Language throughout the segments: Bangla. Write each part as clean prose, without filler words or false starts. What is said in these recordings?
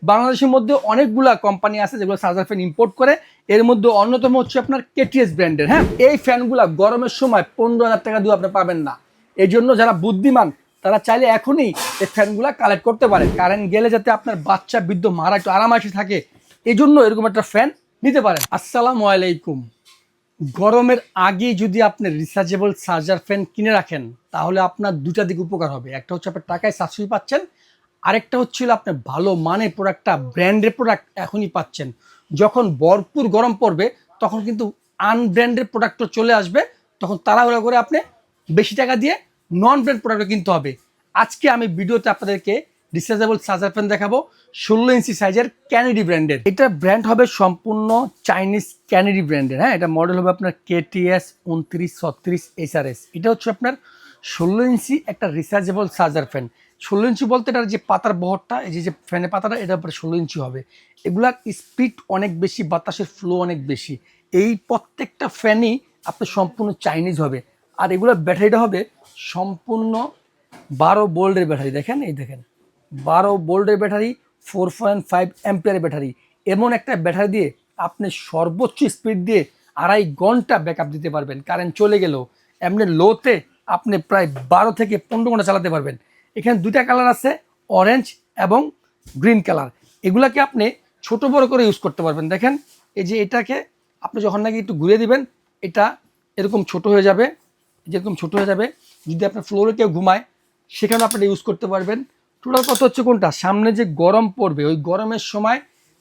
বাংলাদেশের মধ্যে অনেকগুলা কোম্পানি আছে যেগুলো চার্জার ফ্যান ইম্পোর্ট করে। এর মধ্যে অন্যতম হচ্ছে আপনার কেটিএস ব্র্যান্ডের। হ্যাঁ, এই ফ্যানগুলা গরমের সময় 15,000 টাকা দিয়ে আপনি পাবেন না। এই জন্য যারা বুদ্ধিমান তারা চাইলে এখনই এই ফ্যানগুলা কালেক্ট করতে পারে। কারেন্ট গেলে যাতে আপনার বাচ্চা বৃদ্ধ মারা একটু আরামাসে থাকে, এই জন্য এরকম একটা ফ্যান নিতে পারেন। আসসালামু আলাইকুম। গরমের আগে যদি আপনি রিচার্জেবল চার্জার ফ্যান কিনে রাখেন তাহলে আপনার দুটা দিক উপকার হবে। একটা হচ্ছে আপনার টাকায় সাশ্রয় পাচ্ছেন, আরেকটা হচ্ছিল আপনি ভালো মানের প্রোডাক্টটা, ব্র্যান্ডের প্রোডাক্ট এখনই পাচ্ছেন। যখন ভরপুর গরম পড়বে তখন কিন্তু আনব্র্যান্ডের প্রোডাক্টও চলে আসবে, তখন তাড়াহুড়া করে আপনি বেশি টাকা দিয়ে নন ব্র্যান্ড প্রোডাক্টও কিনতে হবে। আজকে আমি ভিডিওতে আপনাদেরকে রিচার্জেবল চার্জার ফ্যান দেখাবো 16 ইঞ্চি সাইজের ক্যানেডি ব্র্যান্ডের। এটা ব্র্যান্ড হবে সম্পূর্ণ চাইনিজ ক্যানেডি ব্র্যান্ডের। হ্যাঁ, এটা মডেল হবে আপনার KTS 2936 SRS। এটা হচ্ছে আপনার 16 ইঞ্চি একটা রিচার্জেবল চার্জার ফ্যান। 16 ইঞ্চি বলতে এটার যে পাতার বহরটা, এই যে ফ্যানের পাতাটা, এটা উপরে 16 ইঞ্চি হবে। এগুলার স্পিড অনেক বেশি, বাতাসের ফ্লো অনেক বেশি। এই প্রত্যেকটা ফ্যানই আপনার সম্পূর্ণ চাইনিজ হবে। আর এগুলোর ব্যাটারিটা হবে সম্পূর্ণ 12 ভোল্টের ব্যাটারি। দেখেন, এই দেখেন 12 ভোল্টের ব্যাটারি, 4.5 অ্যাম্পিয়ারের ব্যাটারি। এমন একটা ব্যাটারি দিয়ে আপনি সর্বোচ্চ স্পিড দিয়ে 2.5 ঘন্টা ব্যাকআপ দিতে পারবেন। কারেন্ট চলে গেলেও এমনি লোতে আপনি প্রায় 12 থেকে 15 ঘন্টা চালাতে পারবেন। এখানে দুইটা কালার আছে, অরেঞ্জ এবং গ্রিন কালার। এগুলাকে আপনি ছোট বড় করে ইউজ করতে পারবেন। দেখেন, এই যে এটাকে আপনি যখন নাকি একটু ঘুরিয়ে দিবেন, এটা এরকম ছোট হয়ে যাবে, যেরকম ছোট হয়ে যাবে। যদি আপনার ফ্লোরে কেউ ঘুমায় সেখানে আপনি ইউজ করতে পারবেন। টোটাল কথা হচ্ছে কোনটা, সামনে যে গরম পড়বে ওই গরমের সময়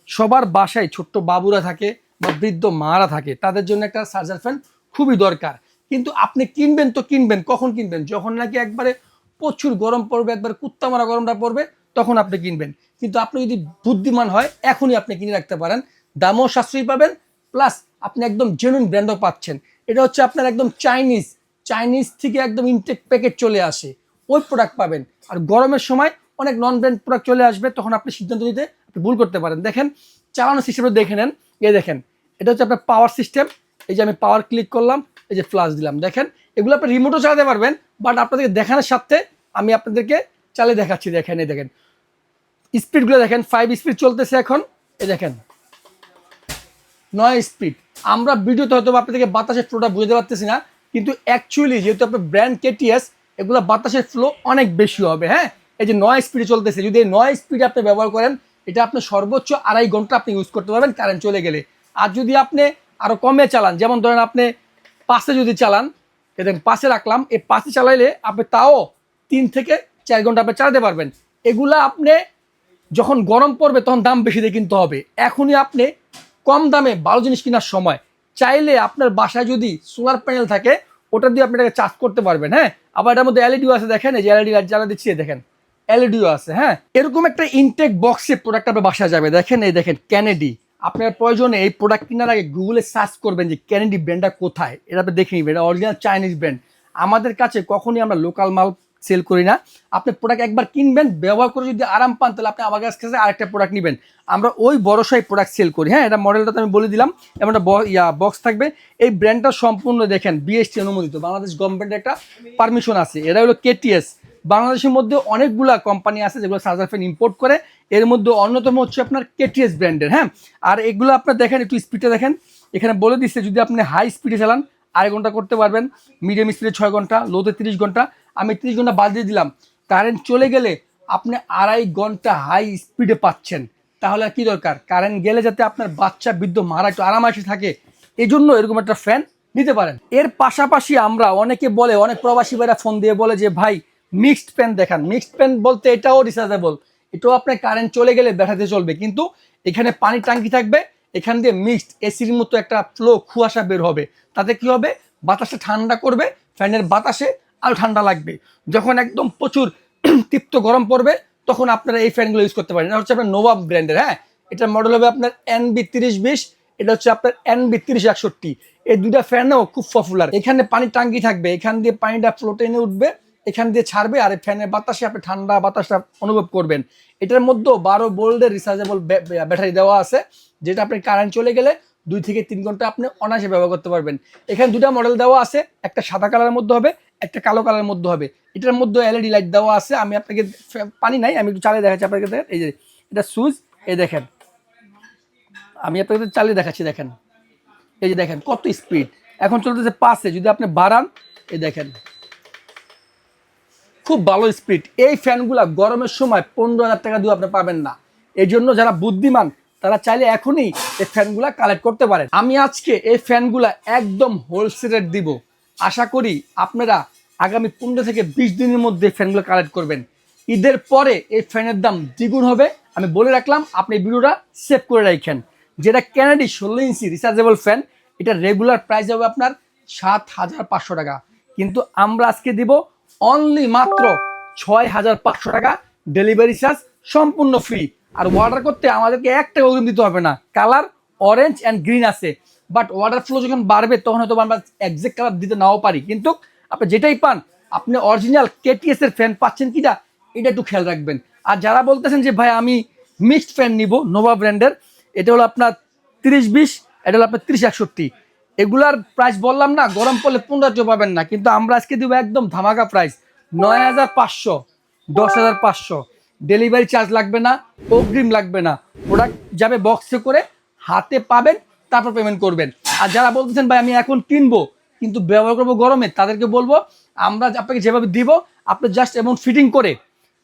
সবার বাসায় ছোট্ট বাবুরা থাকে বা বৃদ্ধ মারা থাকে, তাদের জন্য একটা চার্জার ফ্যান খুবই দরকার। কিন্তু আপনি কিনবেন তো কিনবেন কখন কিনবেন, যখন নাকি একবারে প্রচুর গরম পড়বে, একবার কুত্তা মারা গরমটা পড়বে, তখন আপনি কিনবেন। কিন্তু আপনি যদি বুদ্ধিমান হয় এখনই আপনি কিনে রাখতে পারেন, দামও সাশ্রয়ী পাবেন, প্লাস আপনি একদম জেনুইন ব্র্যান্ডও পাচ্ছেন। এটা হচ্ছে আপনার একদম চাইনিজ থেকে একদম ইনটেক প্যাকেট চলে আসে, ওই প্রোডাক্ট পাবেন। আর গরমের সময় অনেক নন ব্র্যান্ড প্রোডাক্ট চলে আসবে, তখন আপনি সিদ্ধান্ত নিতে আপনি ভুল করতে পারেন। দেখেন, চালানোর সিস্টেমটা দেখে নেন। এই দেখেন, এটা হচ্ছে আপনার পাওয়ার সিস্টেম। এই যে আমি পাওয়ার ক্লিক করলাম, এই যে ফ্লাশ দিলাম। দেখেন, এগুলো আপনি রিমোটও চালাতে পারবেন, বাট আপনাদেরকে দেখানোর সাথে আমি আপনাদেরকে চালিয়ে দেখাচ্ছি। দেখেন, এই দেখেন স্পিডগুলো দেখেন, 5 স্পিড চলতেছে এখন। এই দেখেন 9 স্পিড। আমরা ভিডিওতে হয়তো আপনাদেরকে বাতাসের ফ্লোটা বুঝতে পারতেছি না, কিন্তু অ্যাকচুয়ালি যেহেতু আপনার ব্র্যান্ড KTS, এগুলো বাতাসের ফ্লো অনেক বেশি হবে। হ্যাঁ, এই যে 9 স্পিডে চলতেছে, যদি এই 9 স্পিড আপনি ব্যবহার করেন, এটা আপনি সর্বোচ্চ 2.5 ঘন্টা আপনি ইউজ করতে পারবেন কারেন্ট চলে গেলে। আর যদি আপনি আরও কমে চালান, যেমন ধরেন আপনি 5-এ যদি চালান, এই দেখেন 5-এ রাখলাম, এই 5-এ চালাইলে আপনি তাও 3 থেকে 4 ঘন্টা আপনি চালাতে পারবেন। এগুলা আপনি যখন গরম পড়বে তখন দাম বেশি দিয়ে কিনতে হবে। এখনই আপনি কম দামে ভালো জিনিস কেনার সময়। চাইলে আপনার বাসায় যদি সোলার প্যানেল থাকে, ওটা দিয়ে আপনি এটাকে চার্জ করতে পারবেন। হ্যাঁ, আবার এটার মধ্যে এলইডিও আছে। দেখেন, এই যে এলইডি লাইট জ্বালা দিচ্ছি, দেখেন এলইডিও আছে। হ্যাঁ, এরকম একটা ইনটেক বক্সে প্রোডাক্ট আপনার বাসায় যাবে। দেখেন, এই দেখেন ক্যানেডি। আপনার প্রয়োজনে এই প্রোডাক্ট কেনার আগে গুগলে সার্চ করবেন যে ক্যানেডি ব্র্যান্ডটা কোথায়, এটা আপনি দেখে নেবেন। এটা অরিজিনাল চাইনিজ ব্র্যান্ড। আমাদের কাছে কখনই আমরা লোকাল মাল সেল করি না। আপনি প্রোডাক্ট একবার কিনবেন, ব্যবহার করে যদি আরাম পান, তাহলে আপনি আমার কাছ থেকে আরেকটা প্রোডাক্ট নেবেন। আমরা ওই ভরসায় প্রোডাক্ট সেল করি। হ্যাঁ, এটা মডেলটা তো আমি বলে দিলাম, এমন একটা বক্স থাকবে। এই ব্র্যান্ডটা সম্পূর্ণ দেখেন BST অনুমোদিত, বাংলাদেশ গভর্নমেন্টের একটা পারমিশন আছে। এটা হলো KTS। বাংলাদেশের মধ্যে অনেকগুলা কোম্পানি আছে যেগুলো চার্জার ফ্যান ইম্পোর্ট করে। এর মধ্যে অন্যতম হচ্ছে আপনার KTS ব্র্যান্ডের। হ্যাঁ, আর এগুলো আপনার দেখেন, একটু স্পিডটা দেখেন, এখানে বলে দিচ্ছে যদি আপনি হাই স্পিডে চালান 2.5 ঘন্টা করতে পারবেন, মিডিয়াম স্পিডে 6 ঘন্টা, লোতে 30 ঘন্টা। আমি 30 ঘন্টা বাদ দিয়ে দিলাম। কারেন্ট চলে গেলে আপনি 2.5 ঘন্টা হাই স্পিডে পাচ্ছেন। তাহলে আর কি দরকার, কারেন্ট গেলে যাতে আপনার বাচ্চা বৃদ্ধ মারা একটু আরামাসে থাকে, এই জন্য এরকম একটা ফ্যান নিতে পারেন। এর পাশাপাশি আমরা অনেকে বলে, অনেক প্রবাসী ভাইরা ফোন দিয়ে বলে যে ভাই মিক্সড ফ্যান দেখান। মিক্সড ফ্যান বলতে এটাও রিচার্জেবল, এটাও আপনার কারেন্ট চলে গেলে ব্যাটারিতে চলবে, কিন্তু এখানে পানি ট্যাঙ্কি থাকবে, এখান দিয়ে মিক্সড এসির মতো একটা ফ্লো কুয়াশা বের হবে। তাতে কি হবে, বাতাসটা ঠান্ডা করবে, ফ্যানের বাতাসে আরও ঠান্ডা লাগবে। যখন একদম প্রচুর তীব্র গরম পড়বে তখন আপনারা এই ফ্যানগুলো ইউজ করতে পারেন। এটা হচ্ছে আপনার নোভা ব্র্যান্ডের। হ্যাঁ, এটার মডেল হবে আপনার NB3020, এটা হচ্ছে আপনার NB3061। এই দুইটা ফ্যানও খুব পপুলার। এখানে পানি টাঙ্কি থাকবে, এখান দিয়ে পানিটা ফ্লোটে এনে উঠবে, এখান দিয়ে ছাড়বে, আর ফ্যানের বাতাসে আপনি ঠান্ডা বাতাসটা অনুভব করবেন। এটার মধ্যেও 12 ভোল্টের রিচার্জেবল ব্যাটারি দেওয়া আছে, যেটা আপনি কারেন্ট চলে গেলে 2 থেকে 3 ঘন্টা আপনি অনায়াসে ব্যবহার করতে পারবেন। এখানে দুটা মডেল দেওয়া আছে, একটা সাদা কালারের মধ্যে হবে, একটা কালো কালারের মধ্যে হবে। এটার মধ্যে এলইডি লাইট দেওয়া আছে। আমি আপনাকে পানি নাই, আমি একটু চালিয়ে দেখাচ্ছি আপনাকে। এই যে এটা সুইচ, এই দেখেন, আমি আপনাদের চালিয়ে দেখাচ্ছি, দেখেন এই যে দেখেন কত স্পিড, এখন চলতেছে 5-এ, যদি আপনি বাড়ান এই দেখেন খুব ভালো স্পিড। এই ফ্যানগুলা গরমের সময় 15,000 টাকা দিয়ে আপনি পাবেন না। এই জন্য যারা বুদ্ধিমান তারা চাইলে এখনই এই ফ্যানগুলা কালেক্ট করতে পারেন। আমি আজকে এই ফ্যানগুলা একদম হোলসেল রেট দিব। আশা করি আপনারা আগামী 15 থেকে 20 দিনের মধ্যে ফ্যানগুলো কালেক্ট করবেন। ঈদের পরে এই ফ্যানের দাম দ্বিগুণ হবে, আমি বলে রাখলাম, আপনি ভিডিওটা সেভ করে রাখেন। যেটা ক্যানাডি 16 ইঞ্চি রিচার্জেবল ফ্যান, এটা রেগুলার প্রাইস হবে আপনার 7,500 টাকা, কিন্তু আমরা আজকে দিব অনলি মাত্র 6,500 টাকা, ডেলিভারি চার্জ সম্পূর্ণ ফ্রি। আর অর্ডার করতে আমাদেরকে 1 টাকা অগ্রিম দিতে হবে না। কালার অরেঞ্জ অ্যান্ড গ্রিন আছে, বাট অর্ডার ফ্লো যখন বাড়বে তখন হয়তো আমরা এক্সাক্ট কালার দিতে নাও পারি, কিন্তু আপনি যেটাই পান আপনি অরিজিনাল কেটিএস এর ফ্যান পাচ্ছেন কিনা এটা একটু খেয়াল রাখবেন। আর যারা বলতেছেন যে ভাই আমি মিক্সড ফ্যান নিব নোভা ব্র্যান্ডের, এটা হলো আপনার 30-20, এটা হলো আপনার 30-61, এগুলার প্রাইস বললাম না, গরম পড়লে 1500 পাবেন না, কিন্তু আমরা আজকে দিব একদম ধামাকা প্রাইস 9,500, 10,500, ডেলিভারি চার্জ লাগবে না, অগ্রিম লাগবে না, প্রোডাক্ট যাবে বক্সে করে, হাতে পাবেন, তারপর পেমেন্ট করবেন। আর যারা বলতেছেন ভাই আমি এখন কিনবো কিন্তু ব্যবহার করবো গরমে, তাদেরকে বলবো আমরা আপনাকে যেভাবে দিব আপনি জাস্ট এমন ফিটিং করে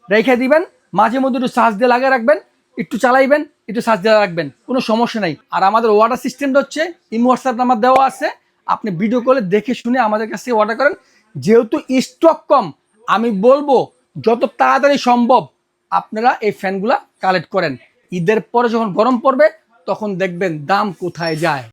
রেখে দিবেন, মাঝে মধ্যে একটু চার্জ দিয়ে লাগিয়ে রাখবেন, একটু চালাইবেন, একটু চার্জ দিয়ে রাখবেন, কোনো সমস্যা নাই। আর আমাদের অর্ডার সিস্টেমটা হচ্ছে ইমো হোয়াটসঅ্যাপ নাম্বার দেওয়া আছে, আপনি ভিডিও কলে দেখে শুনে আমাদের কাছ থেকে অর্ডার করেন। যেহেতু স্টক কম, আমি বলবো যত তাড়াতাড়ি সম্ভব আপনারা এই ফ্যানগুলা কালেক্ট করেন। ঈদের পরে যখন গরম পড়বে তখন দেখবেন দাম কোথায় যায়।